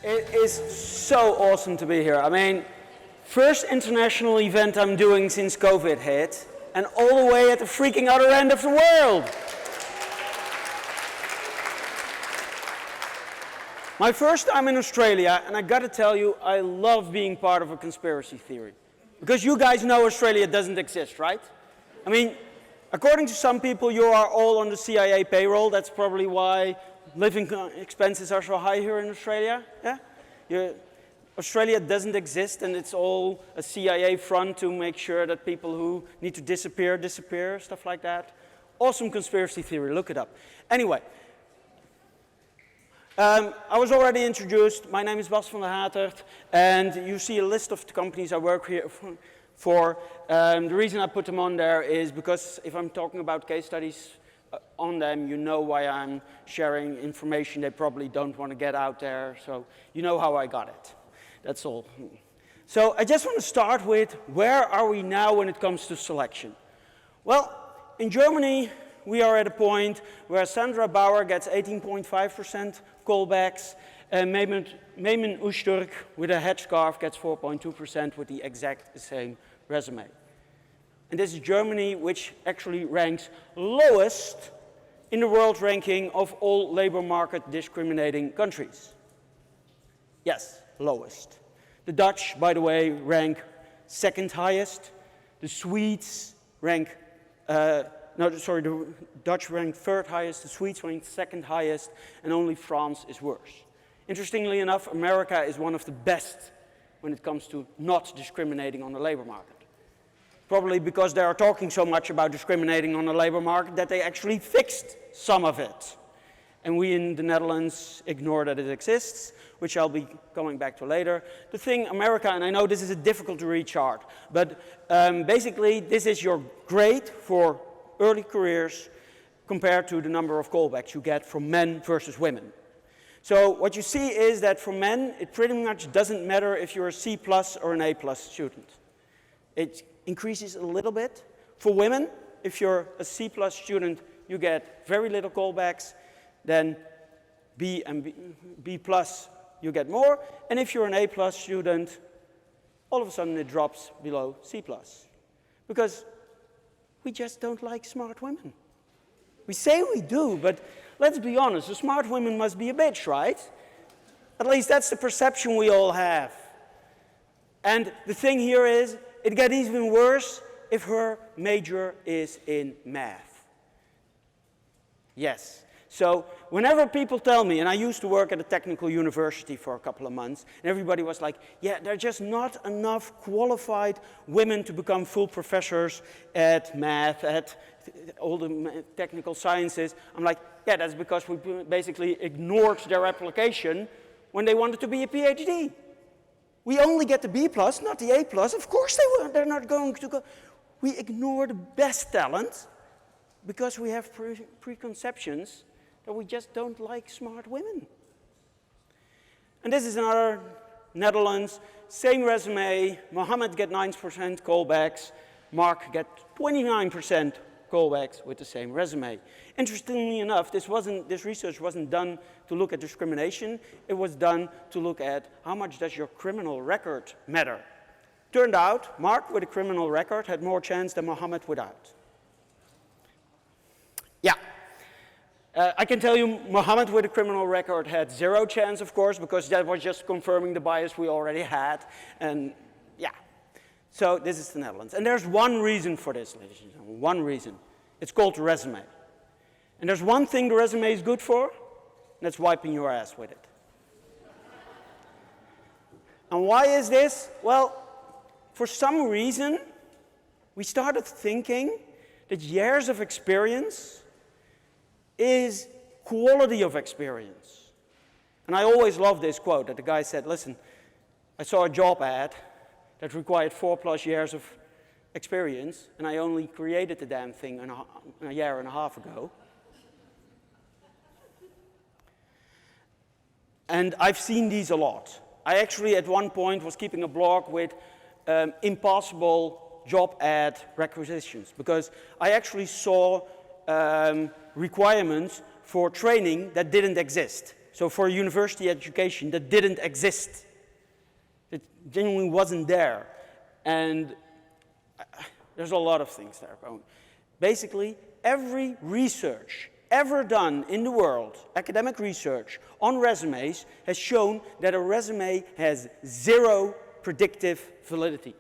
It is so awesome to be here. I mean, first international event I'm doing since COVID hit, and all the way at the freaking other end of the world. My first time in Australia, and I gotta tell you, I love being part of a conspiracy theory. Because you guys know Australia doesn't exist, right? I mean, according to some people, you are all on the CIA payroll. That's probably why living expenses are so high here in Australia. Yeah? Australia doesn't exist, and it's all a CIA front to make sure that people who need to disappear, stuff like that. Awesome conspiracy theory, look it up. Anyway, I was already introduced. My name is Bas van der Hatert, and you see a list of the companies I work here for. The reason I put them on there is because if I'm talking about case studies on them, you know why I'm sharing information they probably don't want to get out there, so you know how I got it. That's all. So I just want to start with, where are we now when it comes to selection? Well, in Germany, we are at a point where Sandra Bauer gets 18.5% callbacks, and Meimen Öztürk with a headscarf gets 4.2% with the exact same resume. And this is Germany, which actually ranks lowest in the world ranking of all labor market discriminating countries. Yes, lowest. The Dutch, by the way, rank second highest. The Swedes rank the Dutch rank third highest, the Swedes rank second highest, and only France is worse. Interestingly enough, America is one of the best when it comes to not discriminating on the labor market. Probably because they are talking so much about discriminating on the labor market that they actually fixed some of it. And we in the Netherlands ignore that it exists, which I'll be coming back to later. The thing, America, and I know this is a difficult to read chart, but basically this is your grade for early careers compared to the number of callbacks you get from men versus women. So what you see is that for men, it pretty much doesn't matter if you're a C+ or an A+ student. It increases a little bit. For women, if you're a C+ student, you get very little callbacks. Then B and B+, you get more. And if you're an A+ student, all of a sudden it drops below C+. Because we just don't like smart women. We say we do, but let's be honest, a smart woman must be a bitch, right? At least that's the perception we all have. And the thing here is, it gets even worse if her major is in math. Yes. So whenever people tell me, and I used to work at a technical university for a couple of months, and everybody was like, yeah, there are just not enough qualified women to become full professors at math, at all the technical sciences. I'm like, yeah, that's because we basically ignored their application when they wanted to be a PhD. We only get the B+, not the A+. Of course they're not going to go. We ignore the best talent because we have preconceptions that we just don't like smart women. And this is another Netherlands, same resume. Mohammed get 9% callbacks. Mark get 29% callbacks with the same resume. Interestingly enough, this research wasn't done to look at discrimination. It was done to look at how much does your criminal record matter. Turned out, Mark with a criminal record had more chance than Mohammed without. Yeah. I can tell you, Mohammed with a criminal record had 0 chance, of course, because that was just confirming the bias we already had. And yeah, so this is the Netherlands. And there's one reason for this, ladies and gentlemen, one reason. It's called the resume. And there's one thing the resume is good for, and that's wiping your ass with it. And why is this? Well, for some reason, we started thinking that years of experience is quality of experience. And I always love this quote that the guy said, listen, I saw a job ad that required 4+ years of experience, and I only created the damn thing a year and a half ago. And I've seen these a lot. I actually at one point was keeping a blog with impossible job ad requisitions, because I actually saw requirements for training that didn't exist. So for university education, that didn't exist. It genuinely wasn't there. And there's a lot of things there going. Basically, every research ever done in the world, academic research on resumes, has shown that a resume has zero predictive validity.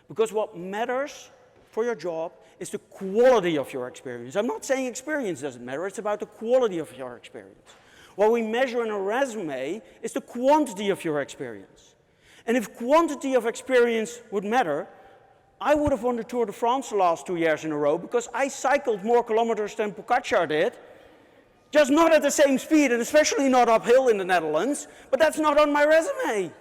Because what matters for your job is the quality of your experience. I'm not saying experience doesn't matter, it's about the quality of your experience. What we measure in a resume is the quantity of your experience. And if quantity of experience would matter, I would have won the Tour de France the last 2 years in a row because I cycled more kilometers than Pogacar did. Just not at the same speed, and especially not uphill in the Netherlands, but that's not on my resume.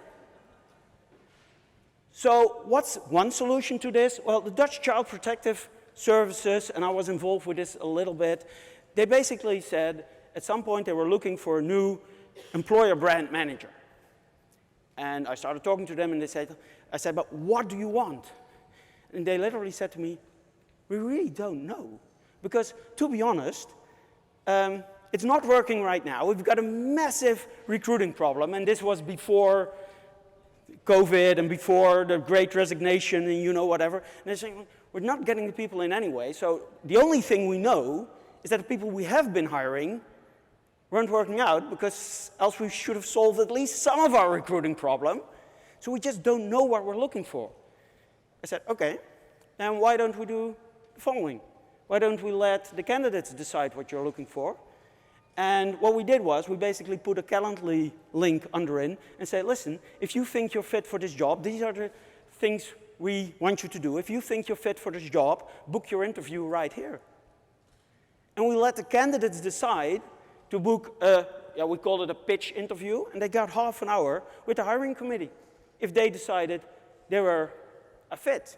So what's one solution to this? Well, the Dutch Child Protective Services, and I was involved with this a little bit, they basically said at some point they were looking for a new employer brand manager. And I started talking to them and I said, but what do you want? And they literally said to me, we really don't know. Because to be honest, it's not working right now. We've got a massive recruiting problem, and this was before COVID and before the Great Resignation and you know whatever. And they're saying, we're not getting the people in anyway, so the only thing we know is that the people we have been hiring weren't working out, because else we should have solved at least some of our recruiting problem. So we just don't know what we're looking for. I said, okay, then why don't we do the following? Why don't we let the candidates decide what you're looking for? And what we did was we basically put a Calendly link under in and say, listen, if you think you're fit for this job, these are the things we want you to do. If you think you're fit for this job, book your interview right here. And we let the candidates decide to book we called it a pitch interview, and they got half an hour with the hiring committee if they decided they were a fit.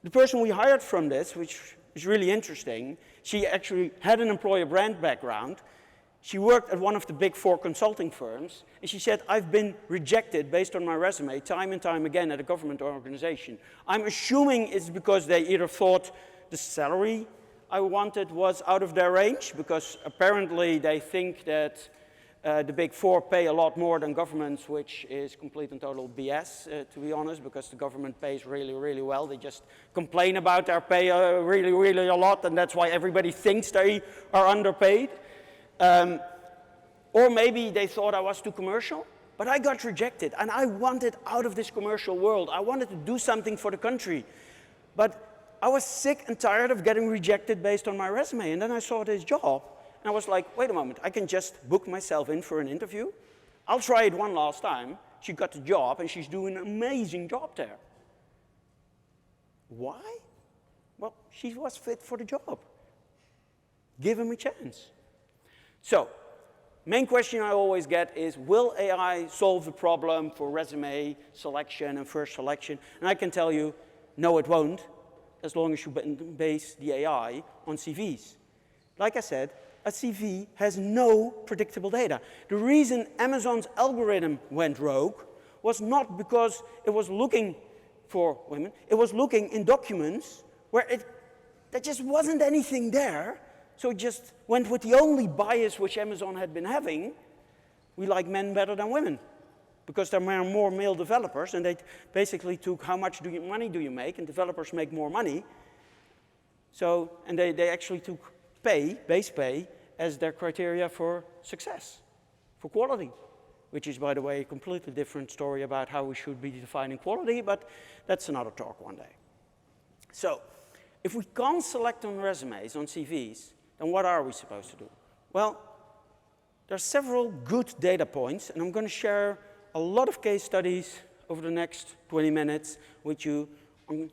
The person we hired from this, which is really interesting, she actually had an employer brand background. She worked at one of the big 4 consulting firms, and she said, I've been rejected based on my resume time and time again at a government organization. I'm assuming it's because they either thought the salary I wanted was out of their range, because apparently they think that the big 4 pay a lot more than governments, which is complete and total BS, to be honest, because the government pays really, really well. They just complain about their pay really, really a lot, and that's why everybody thinks they are underpaid. Or maybe they thought I was too commercial, but I got rejected, and I wanted out of this commercial world. I wanted to do something for the country. But I was sick and tired of getting rejected based on my resume, and then I saw this job. And I was like, wait a moment, I can just book myself in for an interview. I'll try it one last time. She got the job, and she's doing an amazing job there. Why? Well, she was fit for the job. Give him a chance. So, main question I always get is, will AI solve the problem for resume selection and first selection? And I can tell you, no, it won't, as long as you base the AI on CVs. Like I said, a CV has no predictable data. The reason Amazon's algorithm went rogue was not because it was looking for women, it was looking in documents where there just wasn't anything there, so it just went with the only bias which Amazon had been having. We like men better than women, because there are more male developers, and they basically took how much money do you make, and developers make more money. So, and they actually took base pay, as their criteria for success, for quality, which is, by the way, a completely different story about how we should be defining quality, but that's another talk one day. So, if we can't select on resumes, on CVs, then what are we supposed to do? Well, there are several good data points, and I'm going to share a lot of case studies over the next 20 minutes with you on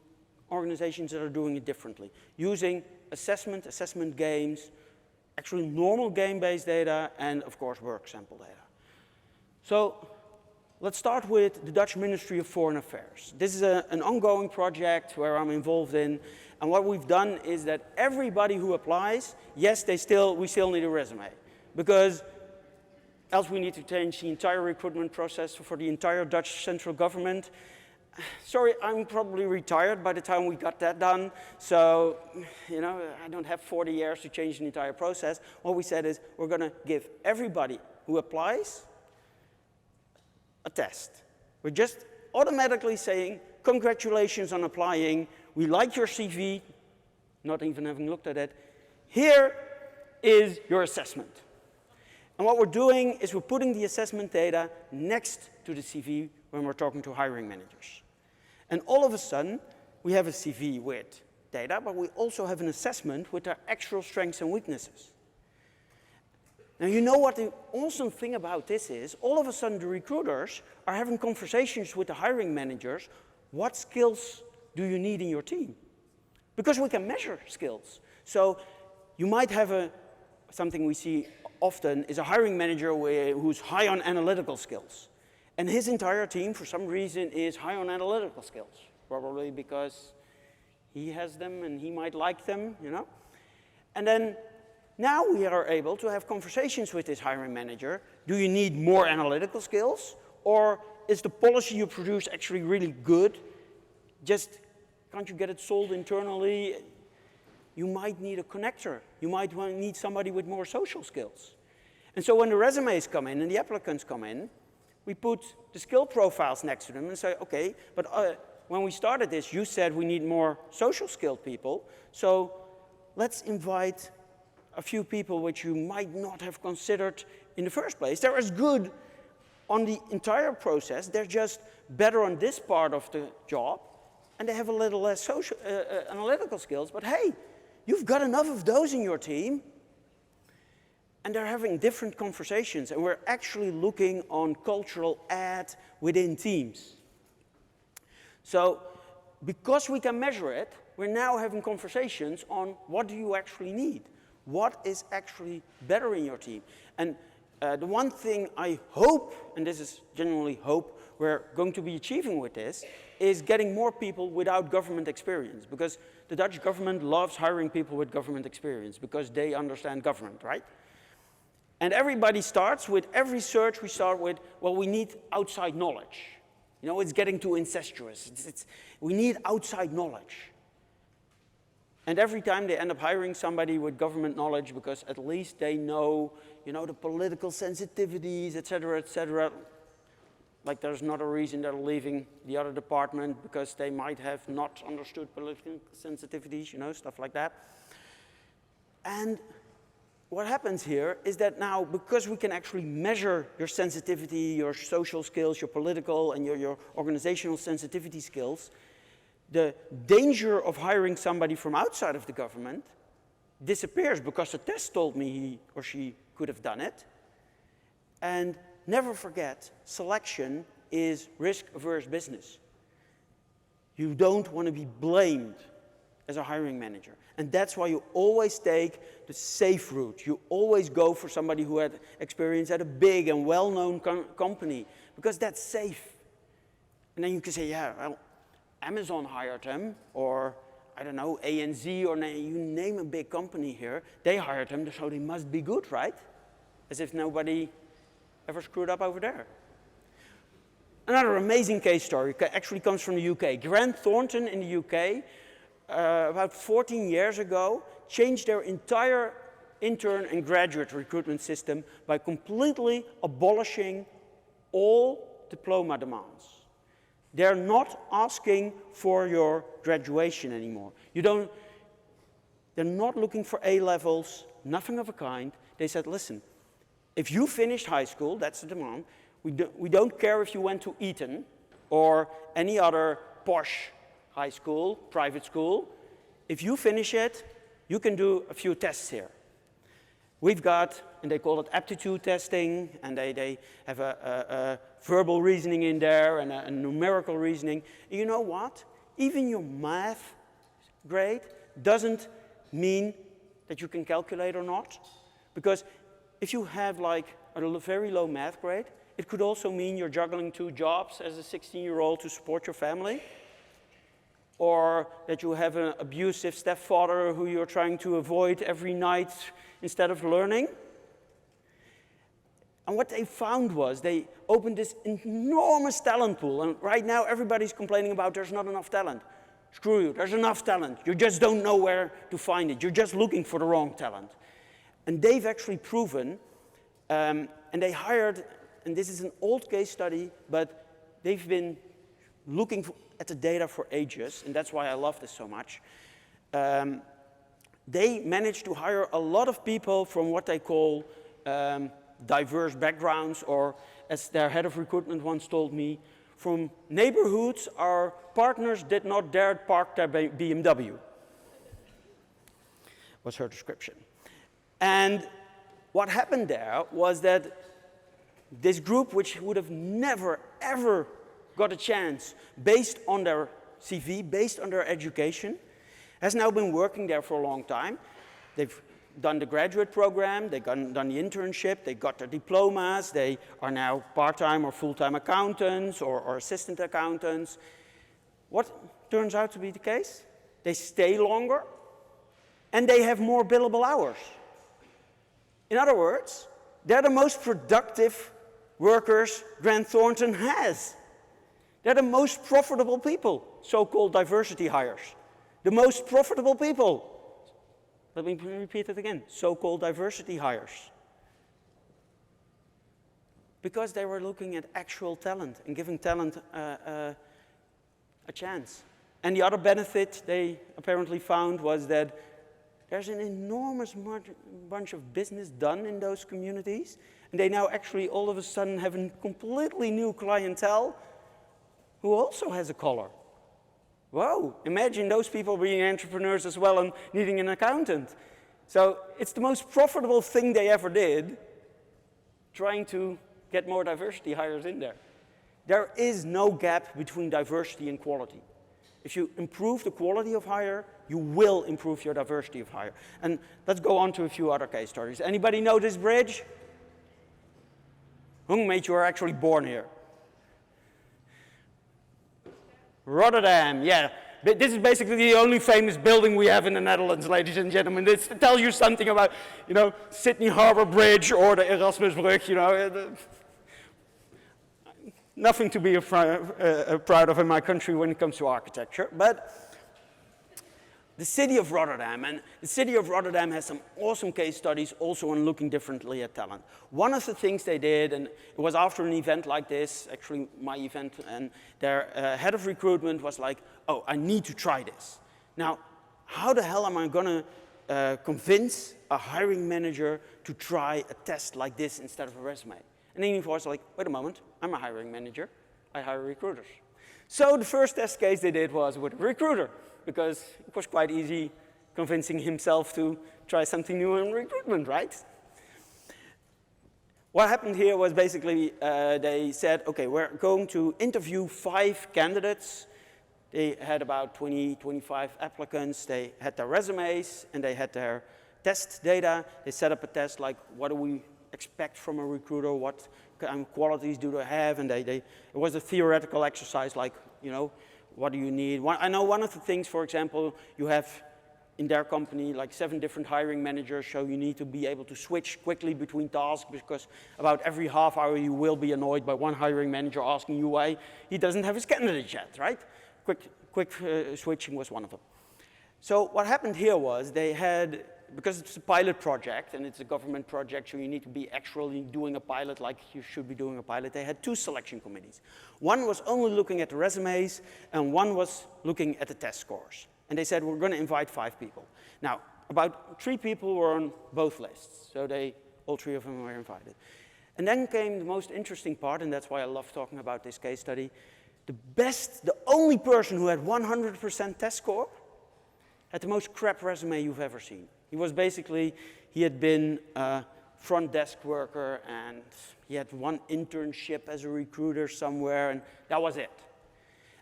organizations that are doing it differently, using assessment games, actually normal game-based data, and of course work sample data. So let's start with the Dutch Ministry of Foreign Affairs. This is an ongoing project where I'm involved in, and what we've done is that everybody who applies, yes, we still need a resume, because else we need to change the entire recruitment process for the entire Dutch central government. Sorry, I'm probably retired by the time we got that done, so I don't have 40 years to change the entire process. What we said is we're going to give everybody who applies a test. We're just automatically saying, congratulations on applying, we like your CV, not even having looked at it. Here is your assessment. And what we're doing is we're putting the assessment data next to the CV when we're talking to hiring managers. And all of a sudden, we have a CV with data, but we also have an assessment with our actual strengths and weaknesses. Now, you know what the awesome thing about this is? All of a sudden, the recruiters are having conversations with the hiring managers. What skills do you need in your team? Because we can measure skills. So you might have something we see often is a hiring manager who's high on analytical skills. And his entire team, for some reason, is high on analytical skills. Probably because he has them and he might like them, you know? And then now we are able to have conversations with this hiring manager. Do you need more analytical skills? Or is the policy you produce actually really good? Just can't you get it sold internally? You might need a connector. You might need somebody with more social skills. And so when the resumes come in and the applicants come in, we put the skill profiles next to them and say, okay, but when we started this, you said we need more social skilled people. So let's invite a few people which you might not have considered in the first place. They're as good on the entire process. They're just better on this part of the job. And they have a little less social, analytical skills. But hey, you've got enough of those in your team. And they're having different conversations. And we're actually looking on cultural add within teams. So because we can measure it, we're now having conversations on what do you actually need? What is actually better in your team? And the one thing I hope, and this is genuinely hope, we're going to be achieving with this, is getting more people without government experience. Because the Dutch government loves hiring people with government experience because they understand government, right? And everybody starts with, every search we start with, well, we need outside knowledge. You know, it's getting too incestuous. We need outside knowledge. And every time they end up hiring somebody with government knowledge because at least they know, you know, the political sensitivities, et cetera, like there's not a reason they're leaving the other department because they might have not understood political sensitivities, you know, stuff like that. And what happens here is that now, because we can actually measure your sensitivity, your social skills, your political and your organizational sensitivity skills, the danger of hiring somebody from outside of the government disappears because the test told me he or she could have done it. And never forget, selection is risk-averse business. You don't want to be blamed as a hiring manager. And that's why you always take the safe route. You always go for somebody who had experience at a big and well-known company, because that's safe. And then you can say, yeah, well, Amazon hired him, or I don't know, ANZ, or you name a big company here. They hired him, so they must be good, right? As if nobody ever screwed up over there. Another amazing case story actually comes from the UK. Grant Thornton in the UK, about 14 years ago, changed their entire intern and graduate recruitment system by completely abolishing all diploma demands. They're not asking for your graduation anymore. They're not looking for A levels, nothing of a kind. They said, listen, if you finished high school, that's the demand. We don't care if you went to Eton or any other posh high school, private school. If you finish it, you can do a few tests here. We've got, and they call it aptitude testing, and they have a verbal reasoning in there and a numerical reasoning. You know what? Even your math grade doesn't mean that you can calculate or not. Because if you have like a very low math grade, it could also mean you're juggling 2 jobs as a 16-year-old to support your family. Or that you have an abusive stepfather who you're trying to avoid every night instead of learning. And what they found was they opened this enormous talent pool. And right now everybody's complaining about there's not enough talent. Screw you, there's enough talent. You just don't know where to find it. You're just looking for the wrong talent. And they've actually proven And they hired, and this is an old case study, but they've been looking at the data for ages, and that's why I love this so much. They managed to hire a lot of people from what they call diverse backgrounds, or as their head of recruitment once told me, from neighborhoods our partners did not dare park their BMW, was her description. And what happened there was that this group, which would have never, ever got a chance based on their CV, based on their education, has now been working there for a long time. They've done the graduate program, they've done the internship, they got their diplomas, they are now part-time or full-time accountants or assistant accountants. What turns out to be the case? They stay longer and they have more billable hours. In other words, they're the most productive workers Grant Thornton has. They're the most profitable people, so-called diversity hires. The most profitable people. Let me repeat it again, so-called diversity hires. Because they were looking at actual talent and giving talent a chance. And the other benefit they apparently found was that there's an enormous bunch of business done in those communities, and they now actually all of a sudden have a completely new clientele who also has a color. Whoa, imagine those people being entrepreneurs as well and needing an accountant. So it's the most profitable thing they ever did, trying to get more diversity hires in there. There is no gap between diversity and quality. If you improve the quality of hire, you will improve your diversity of hire. And let's go on to a few other case stories. Anybody know this bridge? Who made you are actually born here? Rotterdam, yeah. This is basically the only famous building we have in the Netherlands, ladies and gentlemen. This tells you something about, Sydney Harbour Bridge or the Erasmusbrug, Nothing to be proud of in my country when it comes to architecture, but the city of Rotterdam, and the city of Rotterdam has some awesome case studies also on looking differently at talent. One of the things they did, and it was after an event like this, actually my event, and their head of recruitment was like, oh, I need to try this. Now, how the hell am I gonna convince a hiring manager to try a test like this instead of a resume? And then he was like, wait a moment, I'm a hiring manager, I hire recruiters. So the first test case they did was with a recruiter, because it was quite easy convincing himself to try something new in recruitment, right? What happened here was basically they said, okay, we're going to interview 5 candidates. They had about 20, 25 applicants. They had their resumes and they had their test data. They set up a test like, what do we expect from a recruiter? What kind of qualities do they have? And it was a theoretical exercise like, what do you need? I know one of the things, for example, you have in their company like 7 different hiring managers, so you need to be able to switch quickly between tasks because about every half hour you will be annoyed by one hiring manager asking you why he doesn't have his candidates yet, right? Quick switching was one of them. So what happened here was they had, because it's a pilot project and it's a government project, so you need to be actually doing a pilot like you should be doing a pilot, they had 2 selection committees. One was only looking at the resumes and one was looking at the test scores. And they said, we're going to invite 5 people. Now, about 3 people were on both lists, so all 3 of them were invited. And then came the most interesting part, and that's why I love talking about this case study. The only person who had 100% test score had the most crap resume you've ever seen. He had been a front desk worker and he had one internship as a recruiter somewhere and that was it.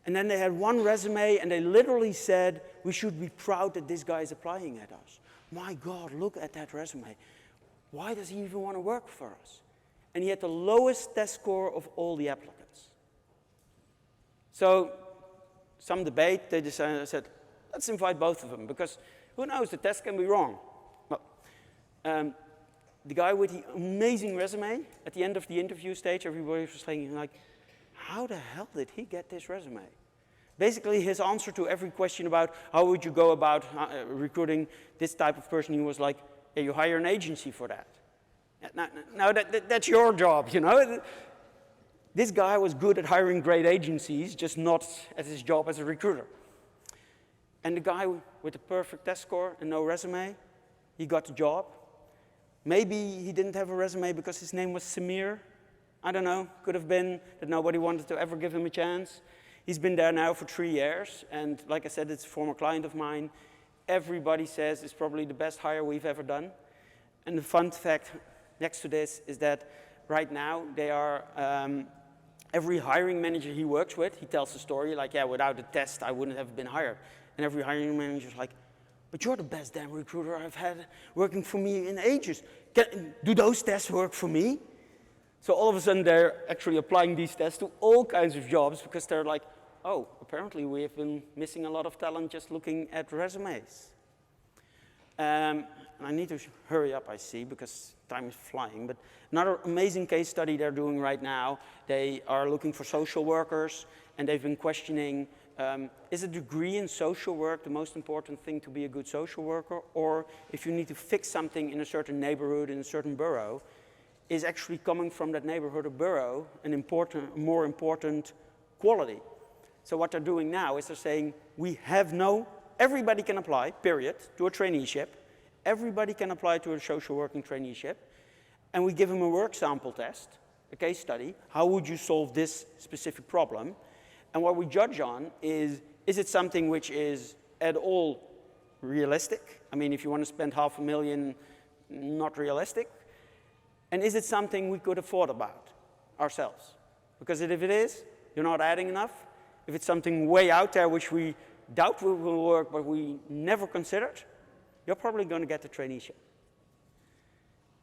And then they had one resume and they literally said, we should be proud that this guy is applying at us. My God, look at that resume. Why does he even want to work for us? And he had the lowest test score of all the applicants. So, some debate, they said, let's invite both of them because who knows, the test can be wrong. Well, the guy with the amazing resume, at the end of the interview stage, everybody was saying, like, how the hell did he get this resume? Basically, his answer to every question about how would you go about recruiting this type of person, he was like, yeah, you hire an agency for that. Now that's your job, you know. This guy was good at hiring great agencies, just not at his job as a recruiter. And the guy with the perfect test score and no resume, he got the job. Maybe he didn't have a resume because his name was Samir. I don't know, could have been that nobody wanted to ever give him a chance. He's been there now for 3 years, and like I said, it's a former client of mine. Everybody says it's probably the best hire we've ever done. And the fun fact next to this is that right now they are, every hiring manager he works with, he tells the story like, yeah, without the test, I wouldn't have been hired. And every hiring manager is like, but you're the best damn recruiter I've had working for me in ages. Do those tests work for me? So all of a sudden they're actually applying these tests to all kinds of jobs because they're like, oh, apparently we have been missing a lot of talent just looking at resumes. And I need to hurry up, I see, because time is flying. But another amazing case study they're doing right now, they are looking for social workers, and they've been questioning, is a degree in social work the most important thing to be a good social worker? Or if you need to fix something in a certain neighborhood, in a certain borough, is actually coming from that neighborhood or borough an more important quality? So what they're doing now is they're saying, everybody can apply, period, to a traineeship. Everybody can apply to a social working traineeship. And we give them a work sample test, a case study. How would you solve this specific problem? And what we judge on is it something which is at all realistic? I mean, if you want to spend $500,000, not realistic. And is it something we could afford about ourselves? Because if it is, you're not adding enough. If it's something way out there which we doubt will work, but we never considered, you're probably going to get the traineeship.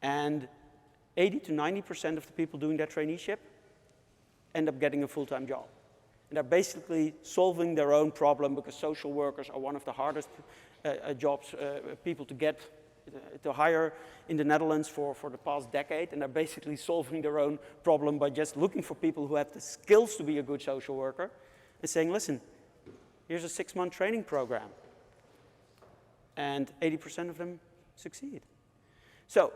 And 80 to 90% of the people doing that traineeship end up getting a full-time job. And they're basically solving their own problem because social workers are one of the hardest jobs, people to hire in the Netherlands for the past decade. And they're basically solving their own problem by just looking for people who have the skills to be a good social worker and saying, listen, here's a 6-month training program. And 80% of them succeed. So,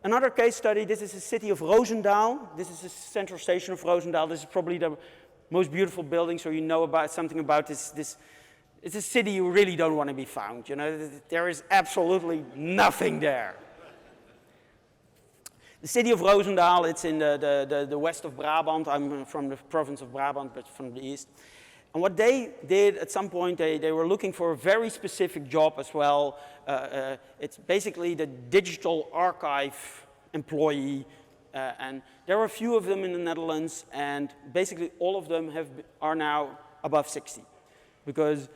another case study, this is the city of Roosendaal. This is the central station of Roosendaal. This is probably the most beautiful building, so you know about something about this. It's a city you really don't want to be found. You know, there is absolutely nothing there. The city of Roosendaal, it's in the west of Brabant. I'm from the province of Brabant, but from the east. And what they did at some point, they were looking for a very specific job as well. It's basically the digital archive employee. And there were a few of them in the Netherlands, and basically all of them are now above 60. Because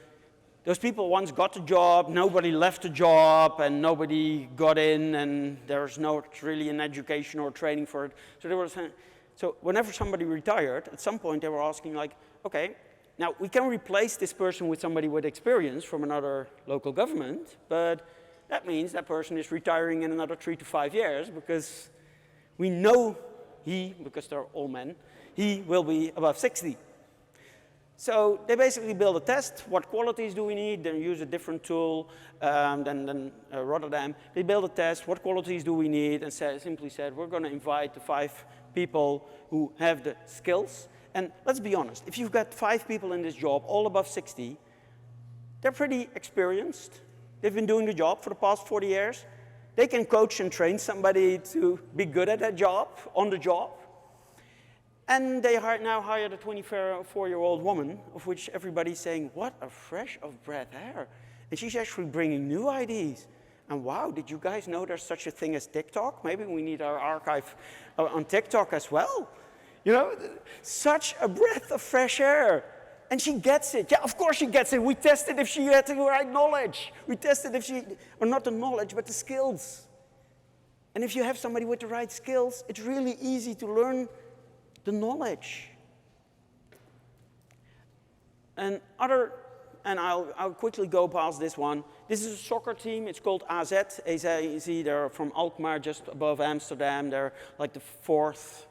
those people once got the job, nobody left the job, and nobody got in, and there's not really an education or training for it. So whenever somebody retired, at some point they were asking like, okay, now we can replace this person with somebody with experience from another local government, but that means that person is retiring in another 3 to 5 years because we know because they're all men, he will be above 60. So they basically build a test. What qualities do we need? They use a different tool than Rotterdam. They build a test. What qualities do we need? And simply said, we're going to invite the 5 people who have the skills. And let's be honest, if you've got 5 people in this job, all above 60, they're pretty experienced. They've been doing the job for the past 40 years. They can coach and train somebody to be good at that job, on the job. And they now hired a 24-year-old woman, of which everybody's saying, what a fresh of breath air. And she's actually bringing new ideas. And wow, did you guys know there's such a thing as TikTok? Maybe we need our archive on TikTok as well. You know, such a breath of fresh air. And she gets it. Yeah, of course she gets it. We tested if she had the right knowledge. We tested if she, or not the knowledge, but the skills. And if you have somebody with the right skills, it's really easy to learn the knowledge. And I'll quickly go past this one. This is a soccer team. It's called AZ. AZ, they're from Alkmaar, just above Amsterdam. They're like the 4th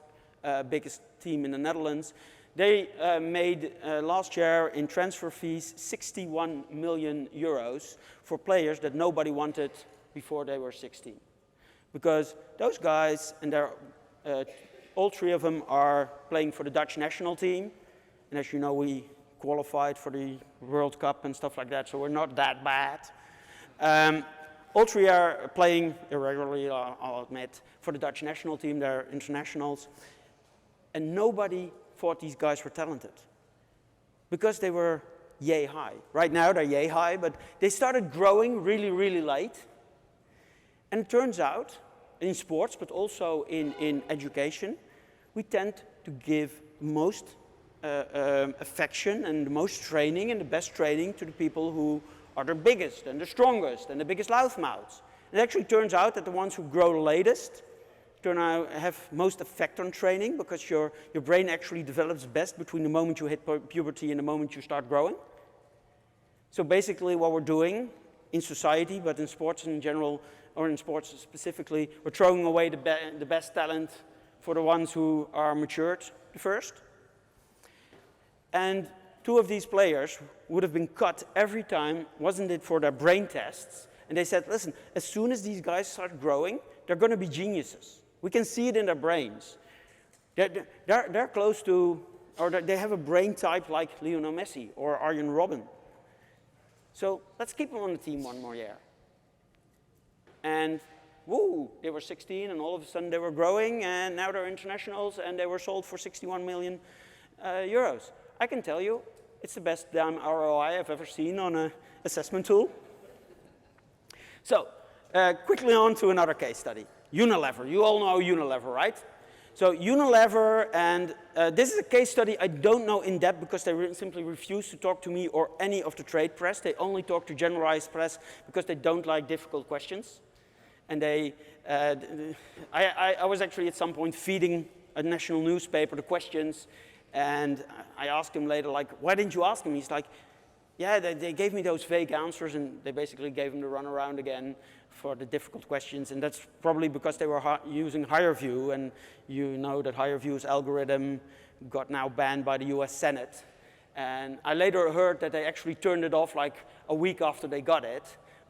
biggest team in the Netherlands. They made last year in transfer fees 61 million euros for players that nobody wanted before they were 16. Because those guys, and all three of them are playing for the Dutch national team. And as you know, we qualified for the World Cup and stuff like that, so we're not that bad. All three are playing irregularly, I'll admit, for the Dutch national team. They're internationals. And nobody thought these guys were talented because they were yay high. Right now they're yay high, but they started growing really, really late. And it turns out, in sports, but also in education, we tend to give most affection and the most training and the best training to the people who are the biggest and the strongest and the biggest loudmouths. It actually turns out that the ones who grow the latest have most effect on training because your brain actually develops best between the moment you hit puberty and the moment you start growing. So basically what we're doing in society, but in sports in general, or in sports specifically, we're throwing away the best talent for the ones who are matured the first. And two of these players would have been cut every time, wasn't it for their brain tests? And they said, listen, as soon as these guys start growing, they're going to be geniuses. We can see it in their brains. They're close to, or they have a brain type like Lionel Messi or Arjen Robben. So let's keep them on the team one more year. And woo, they were 16 and all of a sudden they were growing and now they're internationals and they were sold for 61 million euros. I can tell you, it's the best damn ROI I've ever seen on an assessment tool. So, quickly on to another case study. Unilever, you all know Unilever, right? So Unilever, and this is a case study I don't know in depth because they simply refuse to talk to me or any of the trade press. They only talk to generalized press because they don't like difficult questions. And I was actually at some point feeding a national newspaper the questions, and I asked him later, like, why didn't you ask him? He's like, yeah, they gave me those vague answers, and they basically gave him the runaround again for the difficult questions, and that's probably because they were using HireVue, and you know that HireVue's algorithm got now banned by the US Senate. And I later heard that they actually turned it off like a week after they got it,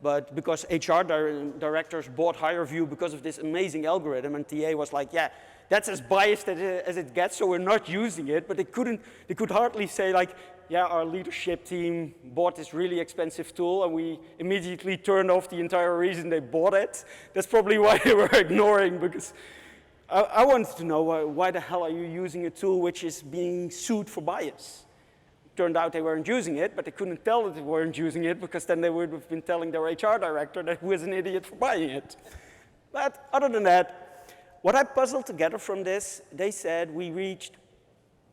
but because HR directors bought HireVue because of this amazing algorithm, and TA was like, yeah, that's as biased as it gets, so we're not using it, but they could hardly say like, yeah, our leadership team bought this really expensive tool and we immediately turned off the entire reason they bought it. That's probably why they were ignoring, because I wanted to know why the hell are you using a tool which is being sued for bias? Turned out they weren't using it, but they couldn't tell that they weren't using it because then they would have been telling their HR director that he was an idiot for buying it. But other than that, what I puzzled together from this, they said we reached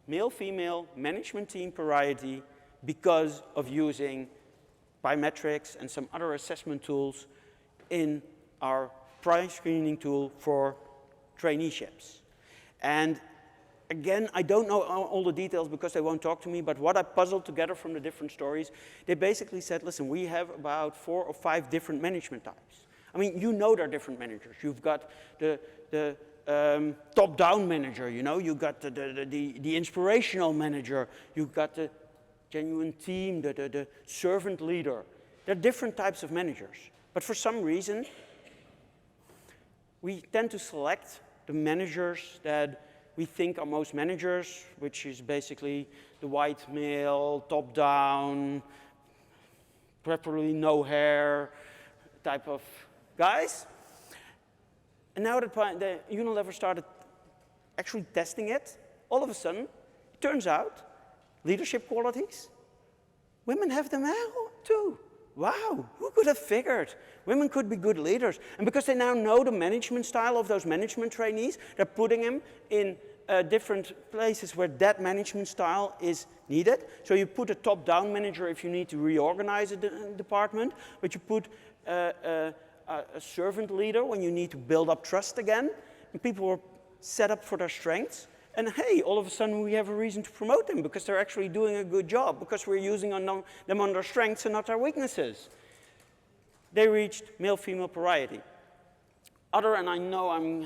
male-female management team parity because of using biometrics and some other assessment tools in our price screening tool for traineeships. And again, I don't know all the details because they won't talk to me, but what I puzzled together from the different stories, they basically said, listen, we have about 4 or 5 different management types. I mean, you know there are different managers. You've got the top-down manager, you know, you've got the inspirational manager, you've got the genuine team, the servant leader. There are different types of managers. But for some reason, we tend to select the managers that we think are most managers, which is basically the white male, top-down, preferably no hair type of guys. And now that the Unilever started actually testing it, all of a sudden, it turns out, leadership qualities, women have them too. Wow, who could have figured? Women could be good leaders. And because they now know the management style of those management trainees, they're putting them in different places where that management style is needed. So you put a top-down manager if you need to reorganize a department, but you put a servant leader when you need to build up trust again, and people were set up for their strengths, and hey, all of a sudden we have a reason to promote them because they're actually doing a good job, because we're using them on their strengths and not their weaknesses. They reached male-female parity. And I know I'm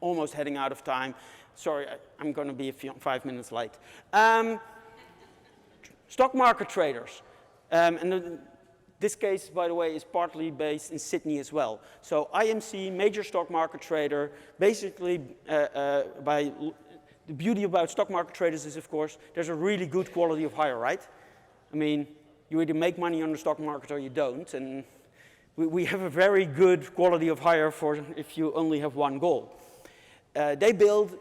almost heading out of time. Sorry, I'm going to be 5 minutes late. Stock market traders. And This case, by the way, is partly based in Sydney as well. So IMC, major stock market trader, basically the beauty about stock market traders is, of course, there's a really good quality of hire, right? I mean, you either make money on the stock market or you don't, and we have a very good quality of hire for if you only have one goal. They build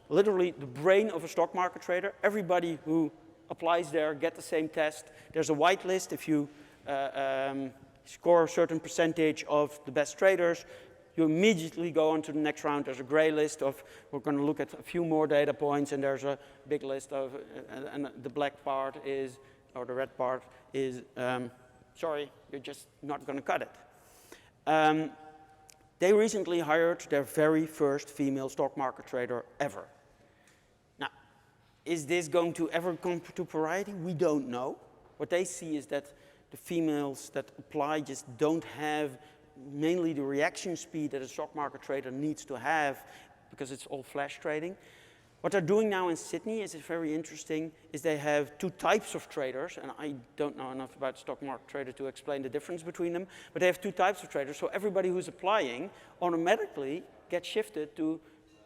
literally the brain of a stock market trader. Everybody who applies there get the same test. There's a whitelist. If you score a certain percentage of the best traders, you immediately go on to the next round. There's a gray list of, we're going to look at a few more data points, and there's a big list of, and the black part is, or the red part is, sorry, you're just not going to cut it. They recently hired their very first female stock market trader ever. Now, is this going to ever come to parity? We don't know. What they see is that the females that apply just don't have mainly the reaction speed that a stock market trader needs to have because it's all flash trading. What they're doing now in Sydney is very interesting, is they have two types of traders, and I don't know enough about stock market trader to explain the difference between them, but they have two types of traders, so everybody who's applying automatically gets shifted to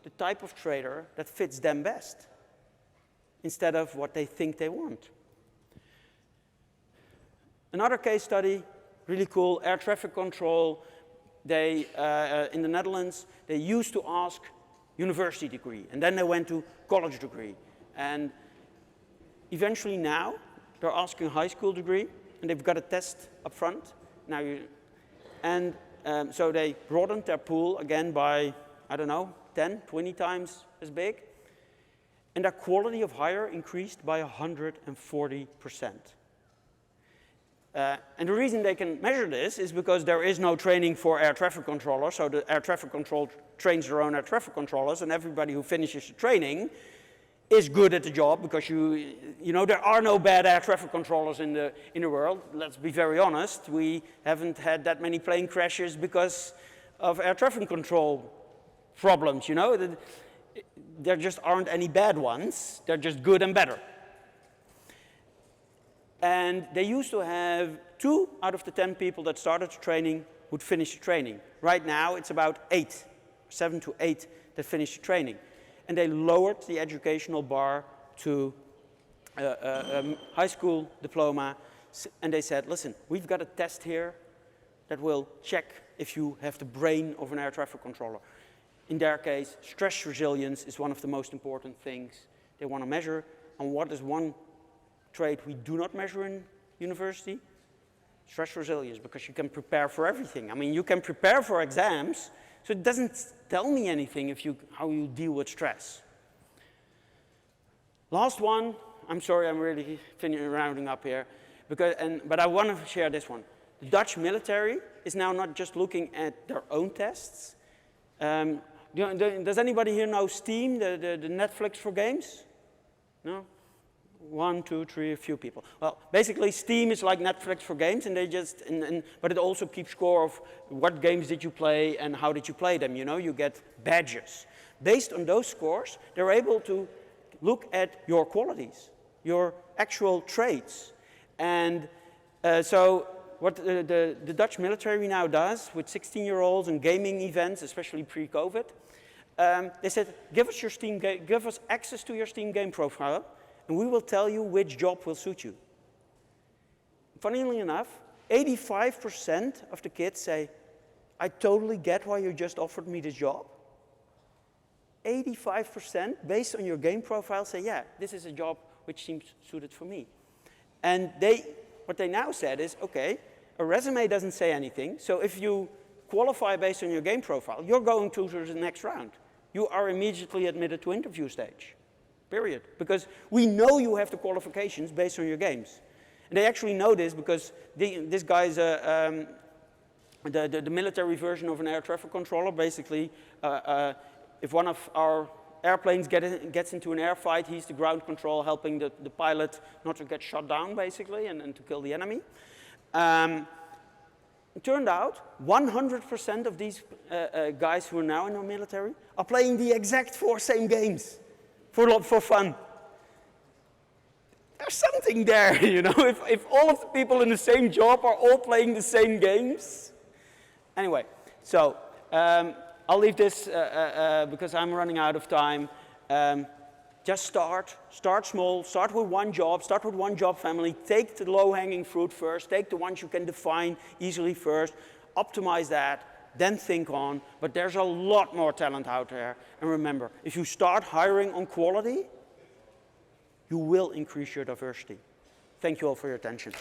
the type of trader that fits them best, instead of what they think they want. Another case study, really cool, air traffic control. They, in the Netherlands, they used to ask university degree, and then they went to college degree. And eventually now, they're asking high school degree, and they've got a test up front. Now so they broadened their pool again by, I don't know, 10, 20 times as big. And their quality of hire increased by 140%. And the reason they can measure this is because there is no training for air traffic controllers, so the air traffic control trains their own air traffic controllers, and everybody who finishes the training is good at the job, because you know, there are no bad air traffic controllers in the world. Let's be very honest, we haven't had that many plane crashes because of air traffic control problems, you know. There just aren't any bad ones, they're just good and better. And they used to have 2 out of the 10 people that started the training would finish the training. Right now, it's about 8, 7 to 8 that finish the training. And they lowered the educational bar to high school diploma. And they said, listen, we've got a test here that will check if you have the brain of an air traffic controller. In their case, stress resilience is one of the most important things they want to measure. And what is one trait we do not measure in university? Stress resilience, because you can prepare for everything. I mean, you can prepare for exams, so it doesn't tell me anything how you deal with stress. Last one, I'm sorry, I'm really rounding up here, but I want to share this one. The Dutch military is now not just looking at their own tests. Does anybody here know Steam, the Netflix for games? No? 1, 2, 3, a few people. Well, basically, Steam is like Netflix for games, and they just, but it also keeps score of what games did you play and how did you play them. You know, you get badges. Based on those scores, they're able to look at your qualities, your actual traits. And so what the Dutch military now does with 16-year-olds and gaming events, especially pre-COVID, they said, give us access to your Steam game profile, and we will tell you which job will suit you. Funnily enough, 85% of the kids say, I totally get why you just offered me this job. 85% based on your game profile say, yeah, this is a job which seems suited for me. And what they now said is, okay, a resume doesn't say anything, so if you qualify based on your game profile, you're going to the next round. You are immediately admitted to interview stage. Period. Because we know you have the qualifications based on your games. And they actually know this because this guy's the military version of an air traffic controller. Basically, if one of our airplanes gets into an air fight, he's the ground control helping the pilot not to get shot down, basically, and to kill the enemy. It turned out 100% of these guys who are now in our military are playing the exact 4 same games. For fun. there's something there, you know, if all of the people in the same job are all playing the same games. Anyway, so I'll leave this because I'm running out of time. Just start small, start with one job family, take the low-hanging fruit first, take the ones you can define easily first, optimize that, then think on, but there's a lot more talent out there. And remember, if you start hiring on quality, you will increase your diversity. Thank you all for your attention.